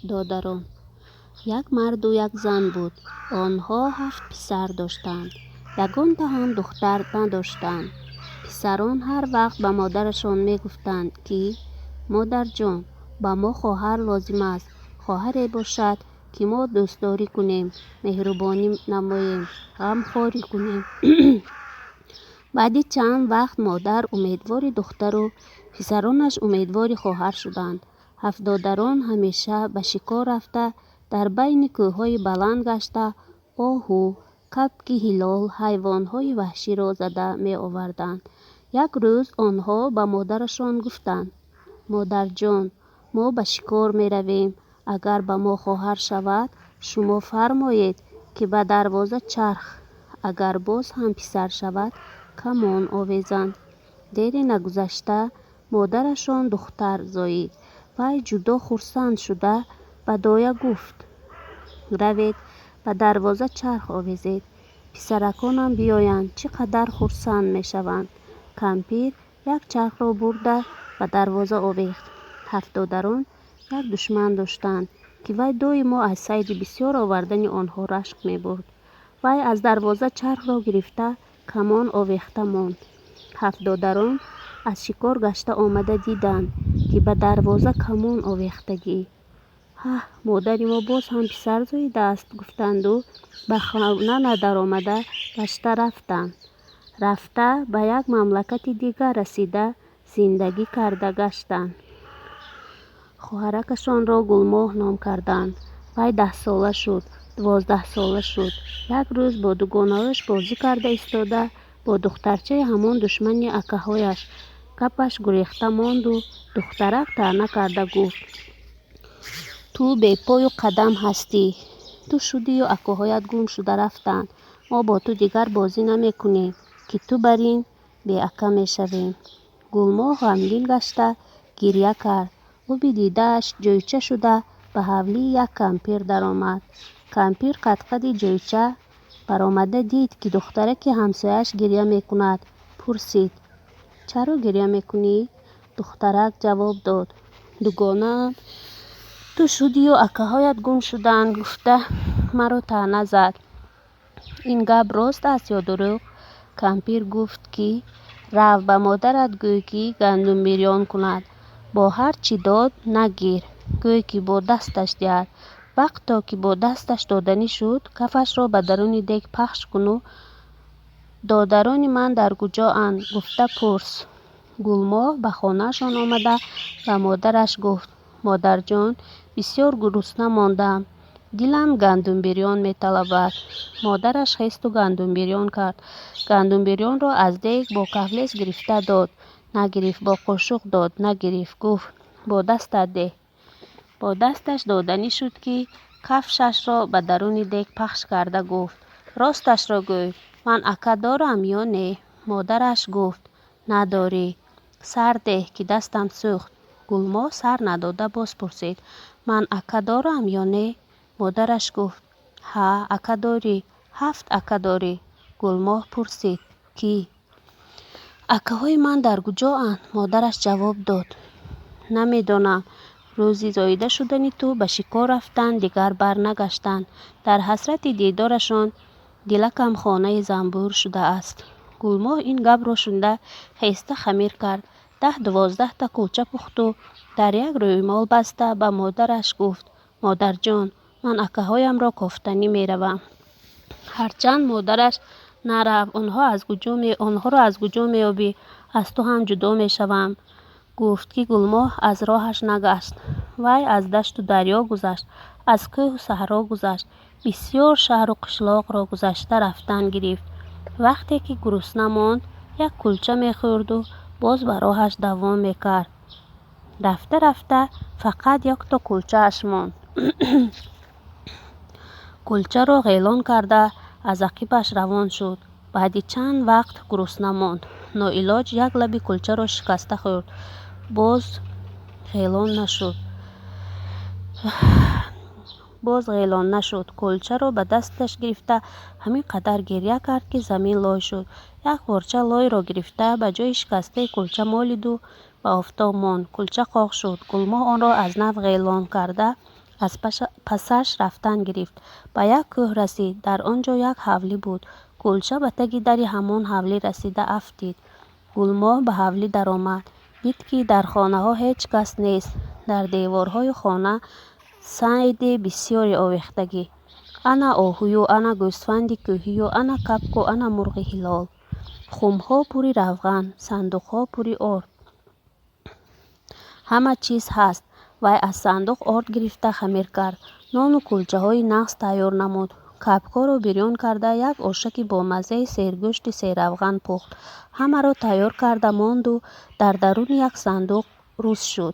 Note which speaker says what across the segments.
Speaker 1: دادران. یک مرد و یک زن بود. آنها 7 پسر داشتند. یگان هم دختر نداشتند. پسران هر وقت به مادرشان می گفتند که مادر جان، با ما خواهر لازم است. خواهری باشد که ما دوستداری کنیم، مهربانی نماییم، غمخواری کنیم. بعد چند وقت مادر امیدوار دختر و پسرانش امیدوار خواهر شدند. 7 دادران همیشه به شکار رفته در بین کوههای بلند گشته آهو، کبک هلال، حیوانهای وحشی را زده می آوردند. یک روز آنها به مادرشان گفتند مادر جان، ما به شکار می رویم. اگر به ما خواهر شود شما فرمایید که به دروازه چرخ، اگر باز هم پسر شود کمان آویزند. دیری نگذشته مادرشان دختر زایید. وی جدا خرسند شده به دایه گفت روید به دروازه چرخ آویزید، پسرکانم بیایند چقدر خرسند می شوند. کمپیر یک چرخ را برده به دروازه آویخت. 7 دادران یک دشمن داشتند که وی دائما از صید بسیار آوردن آنها رشک می برد. وی از دروازه چرخ را گرفته کمان آویخته ماند. 7 دادران از شکار گشته آمده دیدند که به دروازه کمان آویختگی. مادر ما باز هم پسر زاییده است گفتند و به خانه ندر آمده گشته رفتند. رفته به یک مملکت دیگر رسیده زندگی کرده گشتند. خواهرکشان را گلماه نام کردند. وی 10 ساله شد، 12 ساله شد. یک روز با دوگانه‌هایش بازی کرده ایستاده با دخترچه همان دشمن اکهایش کپش گریخته ماند و دخترک طعنه کرده گفت تو بی پای و قدم هستی، تو شدی و اکهایت گم شده رفتند. ما با تو دیگر بازی نمی کنیم که تو برین بی اکه می شویم. گلماه غمگین گشته گریه کرد. او دیده‌اش جویچه شده به حولی یک کمپیر در آمد. کمپیر قد جویچه برآمده دید که دخترک همسایش گریه می کند. پرسید چرا گریه می کنی؟ دخترک جواب داد دوگانه تو شدی و اکهایت گم شدند گفته مرا طعنه زد. این گپ راست است یا دروغ؟ کمپیر گفت که رو به مادرت گوی که گندم بریان کند. با هر چی داد نگیر، گوی که با دستش دهد. وقت تا که با دستش دادنی شد کفش را به درون دیگ پخش کن و دادران من در کجا اند گفته پرس. گلماه به خانهشان آمده و مادرش گفت مادر جان، بسیار گرسنه ماندم، دلم گندم بریان می طلبد. مادرش خیست و گندم بریان کرد. گندم بریان را از دیگ با کفلیس گرفته داد، نگرفت. با قاشق داد، نگرفت. گفت با دستت ده. با دستش دادنی شد که کفشش را به درون دیگ پخش کرده گفت راستش را گوی، من اکه دارم یا نه؟ مادرش گفت نداری. سر ده که دستم سوخت. گلماه سر نداده باز پرسید من اکه دارم یا نه؟ مادرش گفت ها اکه داری، 7 اکه داری. گلماه پرسید کی؟ اکه های من در کجا اند؟ مادرش جواب داد نمیدانم. روزی زایده شدنی تو به شکار رفتند دیگر بر نگشتند. در حسرت دیدارشان دلکم خانه زنبور شده است. گلماه این گپ را شنیده خیسته خمیر کرد. 10-12 تا کوچه پخت و در یک رویمال بسته به مادرش گفت مادر جان، من اکه هایم را کافتنی می روم. هرچند مادرش نرو، آنها را از کجا می یابی؟ از تو هم جدا می شوم. گفت که گلماه از راهش نگشت. وی از دشت و دریا گذشت، از کوه و صحرا گذشت، بسیار شهر و قشلاق را گذشته رفتن گرفت. وقتی که گرسنه ماند یک کلچه می خورد و باز به راهش دوام می کرد. رفته رفته فقط 1 تا کلچه اش ماند. کلچه را غیلان کرده از عقبش روان شد. بعد چند وقت گرسنه ماند. ناعلاج یک لبه کلچه را شکسته خورد. باز غیلان نشد. کلچه را به دستش گرفته همین قدر گریه کرد که زمین لای شد. یک پارچه لای را گرفته به جای شکسته کلچه مالید و به آفتاب ماند. کلچه قاق شد. گلماه آن را از نو غیلان کرده از پسش رفتن گرفت. به یک کوه رسید. در آنجا یک حولی بود. کلچه به تگ در همان حولی رسیده افتید. گلماه به حولی در آمد. دید که در خانه ها هیچ کس نیست. در دیوارهای خانه سید بسیاری آویختگی. انا آهوی و انا گوسفند کوهی و انا کپک و انا مرغ هلال. خمها پوری روغن، صندوقها پوری آرد. همه چیز هست. وی از صندوق آرد گرفته خمیر کرد. نان و کلچه های نغز تیار نمود. کپک‌ها را بریان کرده یک آشک با مزه سیرگوشت سیروغن پخت. همه را تیار کرده ماند و در درون یک صندوق روز شد.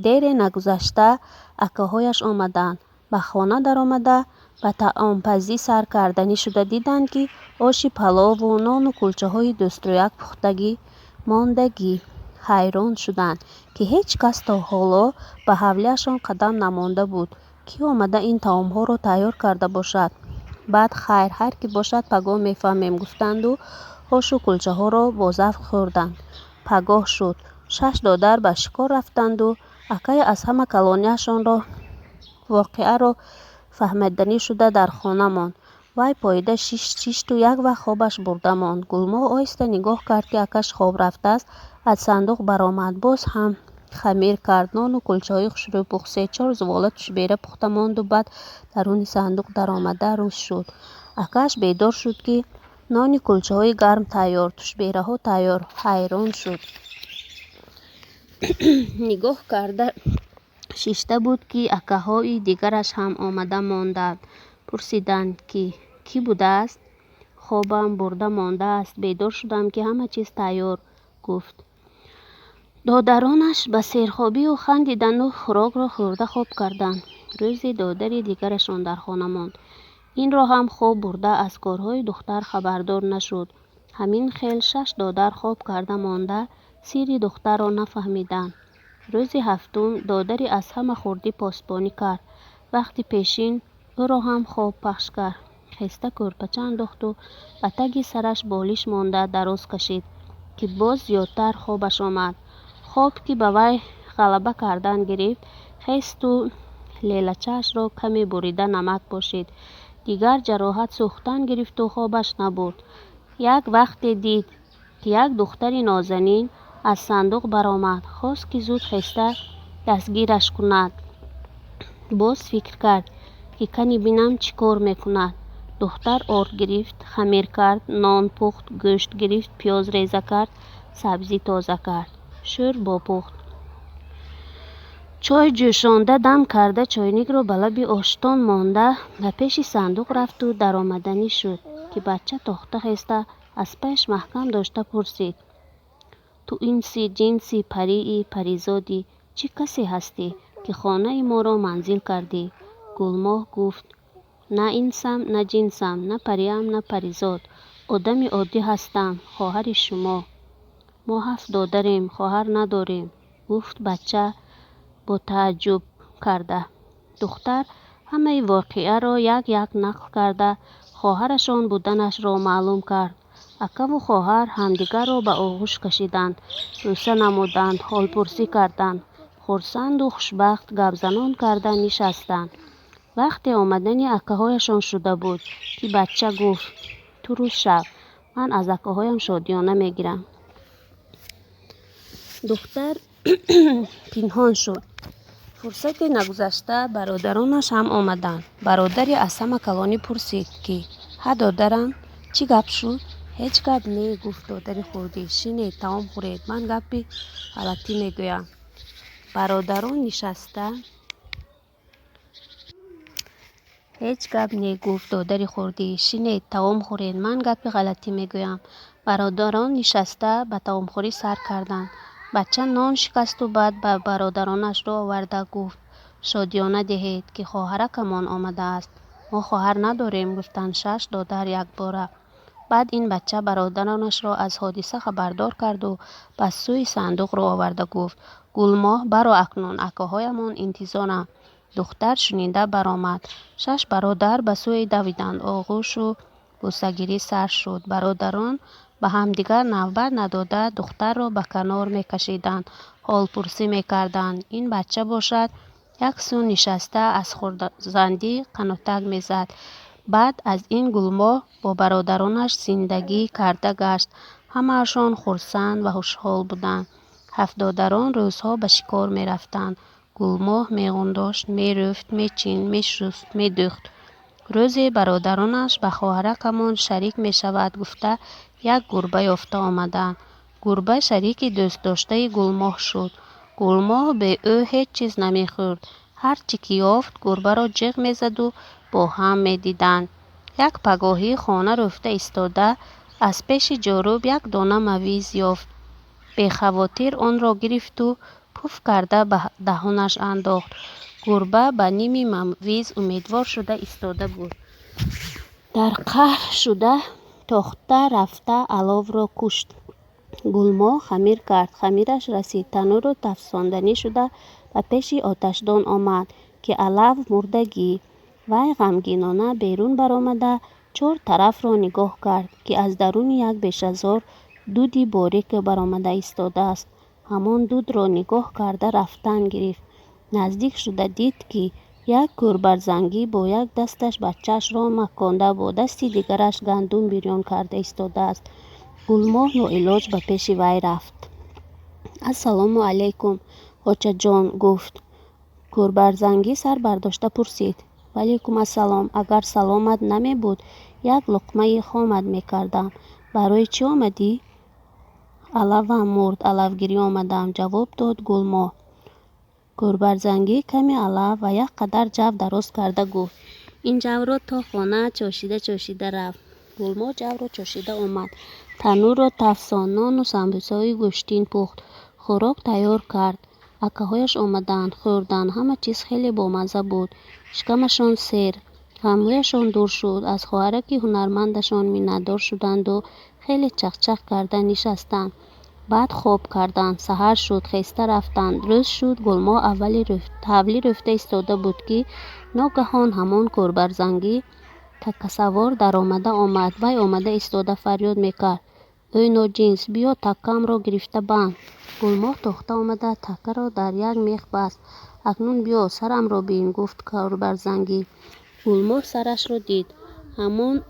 Speaker 1: دیر نگذشته اکهایش آمدند. به خانه در آمده به طعامپزی سر کردنی شده دیدند که آش پلاو و نان و کلچه های دوسترویک پختگی ماندگی. حیران شدند که هیچ کس تا حالا به حولیشان قدم نمانده بود. کی آمده این طعام ها را تیار کرده باشد؟ بعد خیر هر کی باشد پگاه میفهمیم گفتند و آش و کلچه ها را با ذوق خوردند. پگاه شد. 6 دادر به شکار رفتند و اکای از همه کلانیشان را واقعه را فهمیدنی شده در خانه ماند. وی پاییده شیشت و یک وقت خوابش برده ماند. گلماه آهسته نگاه کرد که اکش خواب رفته است. از صندوق برآمد. باز هم خمیر کرد. نان و کلچه های خوش رو پخت. 3-4 زواله توشبیره پخته ماند و بعد درون صندوق در آمده روز شد. اکش بیدار شد که نان کلچه های گرم تیار، توشبیره ها تیار. حیران شد. نگاه کرده شیشته بود که اکه های دیگرش هم آمده ماندند. پرسیدند که کی بوده است؟ خوابم برده مانده است. بیدار شدم که همه چیز تیار. گفت. دادرانش به سیرخوابی و خندیدند و خوراک را خورده خواب کردند. روزی دادری دیگرشان در خانه ماند. این را هم خواب برده از کارهای دختر خبردار نشد. همین خیل 6 دادر خواب کرده مانده سیر دختر را نفهمیدند. روز هفتم دادری از همه خوردی پاسبانی کرد. وقتی پیشین او را هم خواب پخش کرد. خسته کرپچه انداخت و به تگ سرش بالیش مانده دراز کشید که باز زیادتر خوابش آمد. خواب که به وی غلبه کردن گرفت خست و لیلچه‌اش را کمی بریده نمک پاشید. دیگر جراحت سوختن گرفت و خوابش نبرد. یک وقت دید که یک دختر نازنین از صندوق برآمد. خواست که زود خسته دستگیرش کند. باز فکر کرد که کنی بینم چی کار میکند. دختر آرد گرفت، خمیر کرد، نان پخت، گوشت گرفت، پیاز ریزه کرد، سبزی تازه کرد، شوربا پخت. چای جوشانده دم کرده چاینک را به لب آشتان مانده به پیش صندوق رفت و در آمدنی شد که بچه تاخته خسته از پیش محکم داشته پرسید. تو اینسی جنسی پریی پریزادی چی کسی هستی که خانه ما را منزل کردی؟ گلماه گفت نه اینسم نه جنسم نه پریم نه پریزاد. آدم عادی هستم. خواهر شما. ما 7 دادریم. خواهر نداریم. گفت بچه با تعجب کرده. دختر همه واقعه را یک یک نقل کرده خواهرشان بودنش را معلوم کرد. اکه و خواهر همدیگر را به آغوش کشیدند. بوسه نمودند. حال پرسی کردند. خرسند و خوشبخت گپ زنان کرده نشستند. وقتی آمدن اکه هایشان شده بود که بچه گفت تو روز شب من از اکه هایم شادیانه میگیرم. دختر پنهان شد. فرصت نگذشته برادرانش هم آمدند. برادری از همه کلانی پرسید که ها دادرم چی گپ شد؟ هیچ گپ نه. گفت دادری خوردی شینید طعام خورید من گپی غلطی میگویم. برادران نشسته هیچ گپ نه. گفت دادری خوردی شینید طعام خورید من گپی غلطی میگویم. برادران نشسته به طعام خوری سر کردند. بچه نان شکست و بعد به برادرانش را آورده گفت شادیانه دهید که خواهرکمان آمده است. ما خواهر نداریم. گفتند 6 دادر یک باره. بعد این بچه برادرانش را از حادثه خبردار کرد و به سوی صندوق را آورده گفت گلماه برو اکنون اکه هایمان انتظارم. دختر شنیده برآمد. 6 برادر به سوی دویدند. آغوش و بوسه‌گیری سر شد. برادران به همدیگر نوبت نداده دختر را به کنار میکشیدند. حال پرسی میکردند این بچه باشد یک سو نشسته از خرسندی قنوتک میزد. بعد از این گلماه با برادرانش زندگی کرده گشت. همه‌شان خرسند و خوشحال بودند. هفتادران روزها به شکار می رفتند. گلماه میغنداشت، میرفت، میچیند، میشست، میدوخت. روزی برادرانش به خواهرکمان شریک می شود گفته یک گربه یافته آمدند. گربه شریک دوست داشته گلماه شد. گلماه به او هیچ چیز نمیخورد. هر چی که یافت گربه را جیغ میزد و با هم میدیدند. یک پگاهی خانه رفته ایستاده از پیش جاروب یک دانه مویز یافت. به خواطر آن را گرفت و پف کرده به دهانش انداخت. گربه به نیم مویز امیدوار شده ایستاده بود. در قهر شده تاخته رفته الاو را کشت. گلماه خمیر کرد. خمیرش رسید. تنور و تفساندنی شده و پیش آتشدان آمد که الاو مردگی. وی غمگینانه بیرون برآمده 4 طرف را نگاه کرد که از درون یک بیش از هزار دود باریک برآمده ایستاده است. همان دود را نگاه کرده رفتن گرفت. نزدیک شده دید که یک گربرزنگی با یک دستش بچه‌اش را مکانده با دستی دیگرش گندم بریان کرده ایستاده است. گلماه ناعلاج به پیش وی رفت. السلام علیکم خوچه جان گفت. گربرزنگی سر برداشته پرسید. وعلیکم السلام. اگر سلامت نمی بود یک لقمه خامت می کردم. برای چی آمدی؟ الاوم مرد. الاوگیری آمدم جواب داد گلماه. گربرزنگی کمی الاو و یک قدر جو دراز کرده گفت. این جو را تا خانه چاشیده رفت. گلماه جو را چاشیده آمد. تنور را تفساند. نان و سمبوسه های گوشتین پخت. خوراک تیار کرد. اکهایش آمدند خوردند. همه چیز خیلی بامزه بود. شکمشان سیر. غمهایشان دور شد. از خواهرک هنرمندشان منتدار شدند و خیلی چخچخ کرده نشستند. بعد خواب کردند. سحر شد. خسته رفتند. روز شد. گلماه حولی رفته ایستاده بود که ناگهان همان گربرزنگی تکه سوار در آمد. وی آمده ایستاده فریاد میکرد. ای ناجنس بیا تکم را گرفته بند. گلماه تاخته آمده تکه را در یک میخ بست. اکنون بیا سرم را بین گفت گربرزنگی. گلماه سرش را دید. همان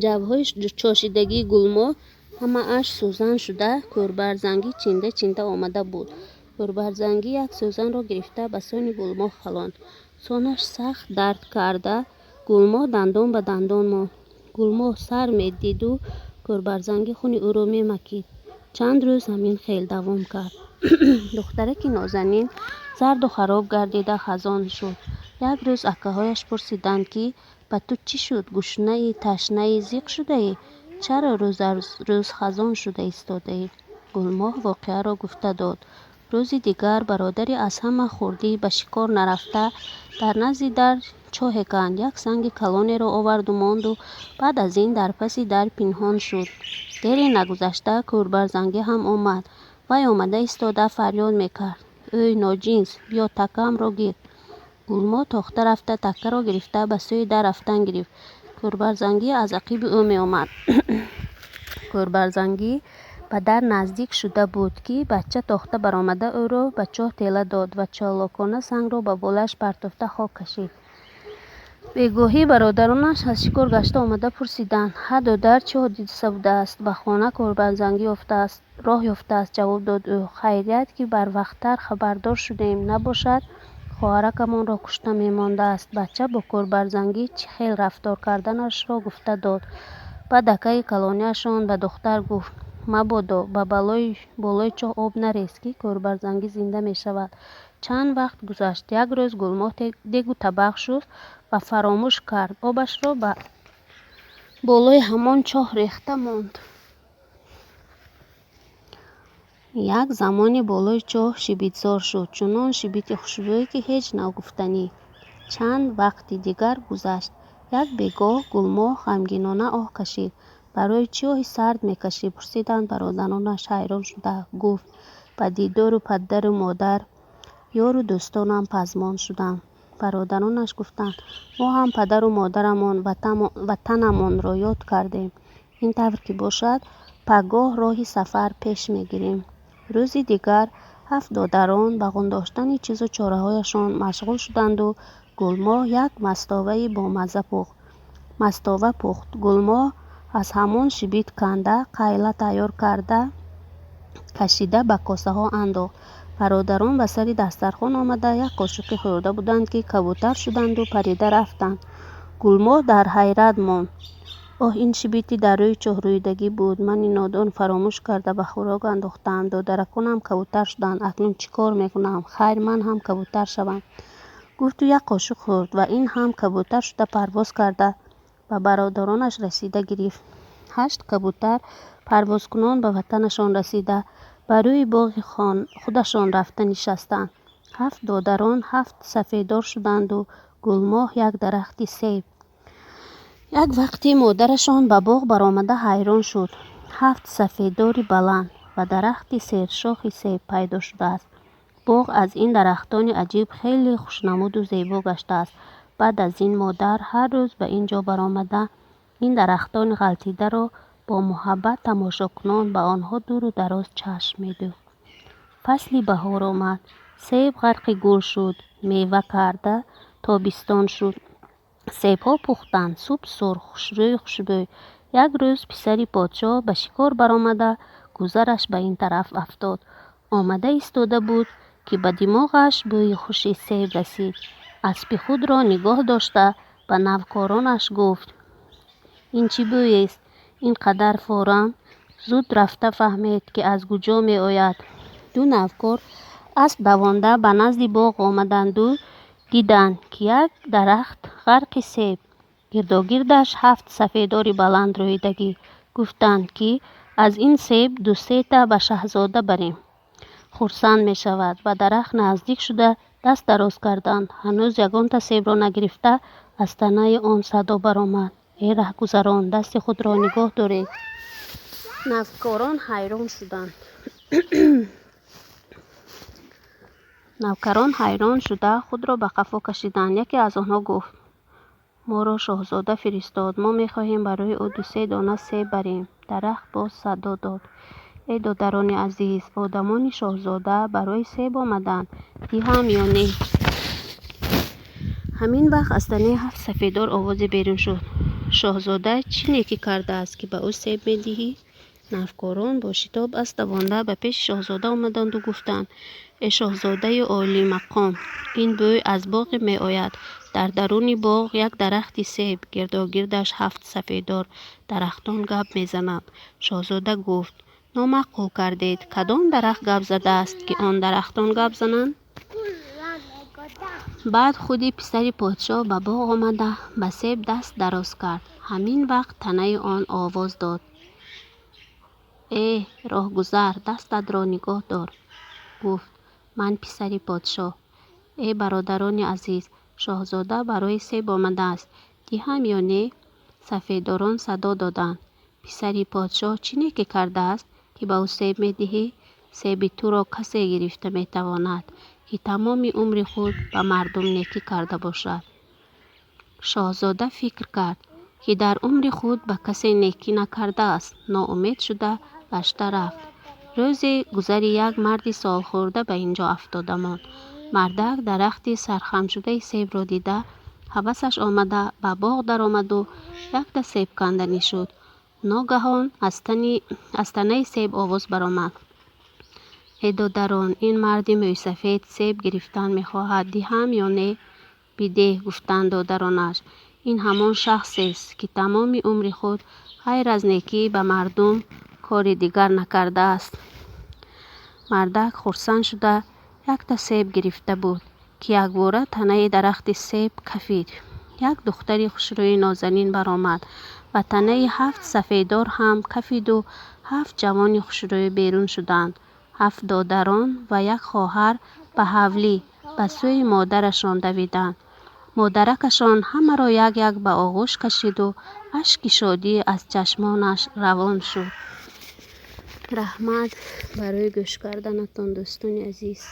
Speaker 1: جوهای چاشیدگی گلماه همه اش سوزن شده. گربرزنگی چنده آمده بود. گربرزنگی یک سوزن را گرفته به سان گلماه خلاند. سانش سخت درد کرده. گلماه دندان به دندان ماند. گلماه سر می دید و گربرزنگی خون او را می مکید. چند روز همین خیل دوام کرد. دخترک نازنین زرد و خراب گردیده خزان شد. یک روز اکهایش پرسیدند که به تو چی شد؟ گشنه ای؟ تشنه ای؟ زیق شده ای؟ چرا روز خزان شده ایستاده ای؟ گلماه واقعه را گفته داد. روزی دیگر برادری از همه خوردی به شکار نرفته در نزد در چاه کند. یک سنگ کلانی را آورد و ماند و بعد از این در پس در پنهان شد. دیری نگذشته گربرزنگی هم آمد. وی آمده ایستاده فریاد میکرد. ای ناجنس بیا تکم را گیر. گلماه تاخته رفته تکه را گرفته به سوی در رفتن گرفت. گربرزنگی از عقیب او می آمد. گربرزنگی به در نزدیک شده بود که بچه تاخته برآمده او را به چاه تیله داد و چالاکانه سنگ را به بالش پرتافته خاک کشید. بیگاهی برادرانش از شکار گشته آمده پرسیدند. حد و در چه حادثه بوده است؟ به خانه گربرزنگی راه یافته است. جواب داد او. خیریت که بر وقتتر خبردار شدیم. نباشد خواهرکمان را کشته میمانده است. بچه با گربرزنگی چه خیل رفتار کردنش را گفته داد. بعد دکه کلانیشان به دختر گفت. مبادا به بالای چاه آب نریز که گربرزنگی زنده می شود. چند وقت گذشت. یک روز گلماه دیگ و طبق شد و فراموش کرد. آبش را به بالای همان چاه ریخته ماند. یک زمانی بالای چاه شیبیتزار شد. چنان شیبیت خوشبویی که هیچ نگفتنی. چند وقت دیگر گذشت. یک بیگاه گلماه غمگینانه آه کشید. برای چی آه سرد میکشی؟ پرسیدند برادرانش. حیران شده گفت. به دیدار پدر و مادر یار و دوستانم پزمان شدم. برادرانش گفتند. ما هم پدر و مادرمان وطنمان را یاد کردیم. این طور که باشد پگاه راهی سفر پیش میگیریم. روزی دیگر 7 دختران با گنداشتن چیز و چاره‌هایشان مشغول شدند و گلماه یک مستاوه با مزه پخت. گلماه از همان شبیت کنده قیله تیار کرده کشیده به کاسه ها انداخت. برادران به سر دسترخوان آمده یک قاشق خورده بودند که کبوتر شدند و پریده رفتند. گلماه در حیرت ماند. این شبیتی در روی چهاررویدگی بود. من نادان فراموش کرده به خوراک انداختم. دخترکانم کبوتر شدند. اکنون چی کار میکنم؟ خیر من هم کبوتر شوم. گفت و یک قاشق خورد و این هم کبوتر شده پرواز کرده و برادرانش رسیده گرفت. 8 کبوتر پرواز کنان به وطنشان رسیده بر روی باغ خودشان رفته نشستند. 7 دختران 7 سفیدار شدند و گلماه یک درخت سیب. یک وقتی مادرشان به باغ برآمده حیران شد. 7 سفیداری بلند و درختی سیرشاخ سیب پیدا شده است. باغ از این درختان عجیب خیلی خوشنمود و زیبا گشته است. بعد از این مادر هر روز به اینجا برآمده این درختان غلطیده را با محبت تماشا کنان به آنها دور و دراز چشم می‌دوخت. فصلی بهار آمد. سیب غرق گل شد. میوه کرده تابستان شد. سیب‌ها پختند. صبح سرخ خوشبوی. یک روز پسری پادشاه به شکار برآمده گذرش به این طرف افتاد. آمده ایستاده بود که به دماغش بوی خوش سیب رسید. اسب خود را نگاه داشته به نوکرانش گفت این چی بوی است؟ این قدر فوران؟ زود رفته فهمید که از کجا می آید. 2 نوکر اسب دوانده به نزد باغ آمدند و دیدند که یک درخت غرق سیب، گرداگردش 7 سفیدار بلند رویدگی. گفتند که از این سیب 2-3 تا به شاهزاده بریم. خرسند می شود. و درخت نزدیک شده دست دراز کردند. هنوز یگان تا سیب را نگرفته از تنه آن صدا برآمد ای رهگذران دست خود را نگاه دارید. نوکران حیران شدند. نوکران حیران شده خود را به قفا کشیدند. یکی از آنها گفت ما را شاهزاده فرستاد. ما میخواهیم برای او 2-3 دانه سیب بریم. درخت باز صدا داد ای دختران عزیز، آدمان شاهزاده برای سیب آمدند. دیهم یا نه؟ همین وقت از تنه 7 سفیدار آواز بیرون شد شاهزاده چی نیکی کرده است که به او سیب میدهی؟ نوکران با شتاب از دوانده به پیش شاهزاده آمدند و گفتند ای شاهزاده عالی مقام، این بوی از باغ می آید. در درون باغ یک درخت سیب، گرداگردش 7 سفیدار درختان گپ می زند. شاهزاده گفت نامعقول کردید. کدام درخت گپ زده است که آن درختان گپ زنند؟ بعد خودی پسر پادشاه به باغ آمده به سیب دست دراز کرد. همین وقت تنه آن آواز داد ای راهگذر دستت را نگاه دار. گفت من پسر پادشاه. ای برادران عزیز، شاهزاده برای سیب آمده است. دیهم یا نه؟ سفیداران صدا دادند پسر پادشاه چی نیکی کرده است که به او سیب می دهی؟ سیب تو را کسی گرفته می تواند که تمام عمر خود به مردم نیکی کرده باشد. شاهزاده فکر کرد که در عمر خود به کسی نیکی نکرده است. ناامید شده گشته رفت. روزی گذر یک مرد سال خورده به اینجا افتاده ماند. مردک درختی سرخم شده سیب را دیده هوسش آمده به باغ در آمد و یک تا سیب کندنی شد. ناگهان از تنه سیب آواز برآمد ای دختران، این مرد موی سفید سیب گرفتن میخواهد. دیهم یا نه؟ بده. گفتند دخترانش این همان شخص است که تمام عمر خود غیر از نیکی به مردم کار دیگر نکرده است. مردک خرسند شده یک تا سیب گرفته بود که یک باره تنه درخت سیب کفید. یک دختری خوشروی نازنین برآمد و تنه 7 سفیدار هم کفید و 7 جوان خوشروی بیرون شدند. 7 دختران و یک خواهر به حولی به سوی مادرشان دویدند. مادرکشان همه را یک یک به آغوش کشید و اشک شادی از چشمانش روان شد. رحمت برای گوش کردنتان دوستان عزیز.